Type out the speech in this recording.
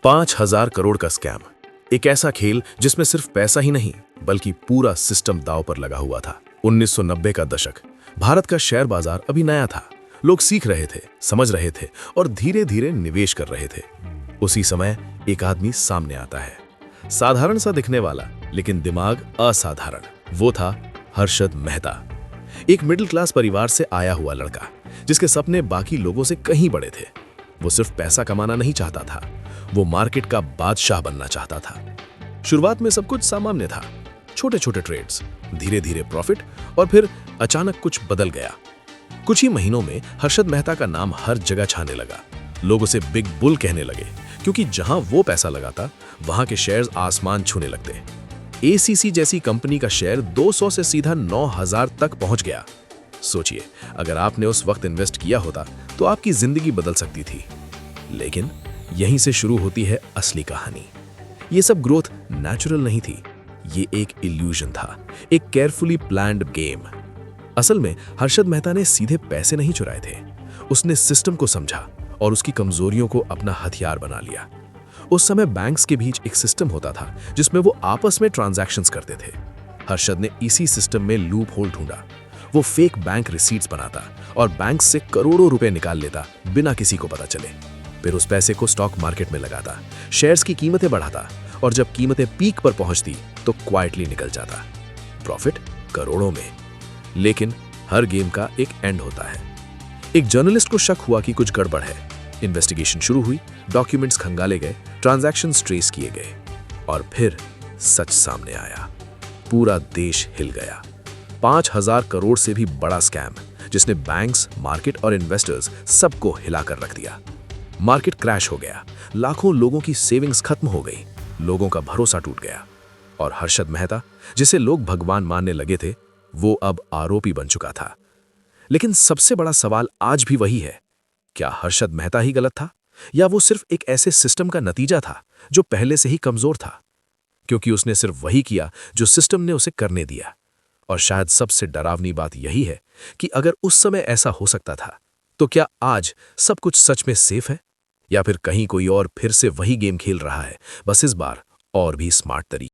5,000 करोड़ का स्कैम। एक ऐसा खेल जिसमें सिर्फ पैसा ही नहीं बल्कि पूरा सिस्टम दांव पर लगा हुआ था। 1990 का दशक। भारत का शेयर बाजार अभी नया था। लोग सीख रहे थे, समझ रहे थे और धीरे धीरे निवेश कर रहे थे। उसी समय एक आदमी सामने आता है, साधारण सा दिखने वाला लेकिन दिमाग असाधारण। वो था हर्षद मेहता, एक मिडिल क्लास परिवार से आया हुआ लड़का जिसके सपने बाकी लोगों से कहीं बड़े थे। वो सिर्फ पैसा कमाना नहीं चाहता था, वो मार्केट का बादशाह बनना चाहता था। शुरुआत में सब कुछ सामान्य था, छोटे छोटे ट्रेड्स, धीरे धीरे प्रॉफिट और फिर अचानक कुछ बदल गया। कुछ ही महीनों में हर्षद मेहता का नाम हर जगह छाने लगा। लोग उसे बिग बुल कहने लगे क्योंकि जहां वो पैसा लगाता वहां के शेयर्स आसमान छूने लगते। एसीसी जैसी कंपनी का शेयर 200 से सीधा 9,000 तक पहुंच गया। सोचिए, अगर आपने उस वक्त इन्वेस्ट किया होता तो आपकी जिंदगी बदल सकती थी। लेकिन यहीं से शुरू होती है असली कहानी। ये सब ग्रोथ नेचुरल नहीं थी, ये एक इल्यूजन था, एक केयरफुली प्लान्ड गेम। असल में हर्षद मेहता ने सीधे पैसे नहीं चुराए थे, उसने सिस्टम को समझा और उसकी कमजोरियों को अपना हथियार बना लिया। उस समय बैंक्स के बीच एक सिस्टम होता था जिसमें वो आपस में ट्रांजैक्शंस करते थे। हर्षद ने इसी सिस्टम में लूप होल ढूंढा। वो फेक बैंक रिसीट्स बनाता और बैंक से करोड़ों रुपए निकाल लेता बिना किसी को पता चले। फिर उस पैसे को स्टॉक मार्केट में लगाता, शेयर्स की कीमतें बढ़ाता और जब कीमतें पीक पर पहुंचती तो क्वाइटली निकल जाता। प्रॉफिट करोड़ों में। लेकिन हर गेम का एक एंड होता है। एक जर्नलिस्ट को शक हुआ कि कुछ गड़बड़ है। इन्वेस्टिगेशन शुरू हुई, डॉक्यूमेंट्स खंगाले गए, ट्रांजैक्शंस ट्रेस किए गए और फिर सच सामने आया। पूरा देश हिल गया। 5,000 करोड़ से भी बड़ा स्कैम जिसने बैंक्स, मार्केट और इन्वेस्टर्स सबको हिलाकर रख दिया। मार्केट क्रैश हो गया, लाखों लोगों की सेविंग्स खत्म हो गई, लोगों का भरोसा टूट गया और हर्षद मेहता, जिसे लोग भगवान मानने लगे थे, वो अब आरोपी बन चुका था। लेकिन सबसे बड़ा सवाल आज भी वही है, क्या हर्षद मेहता ही गलत था या वो सिर्फ एक ऐसे सिस्टम का नतीजा था जो पहले से ही कमजोर था? क्योंकि उसने सिर्फ वही किया जो सिस्टम ने उसे करने दिया। और शायद सबसे डरावनी बात यही है कि अगर उस समय ऐसा हो सकता था तो क्या आज सब कुछ सच में सेफ है, या फिर कहीं कोई और फिर से वही गेम खेल रहा है, बस इस बार और भी स्मार्ट तरीके।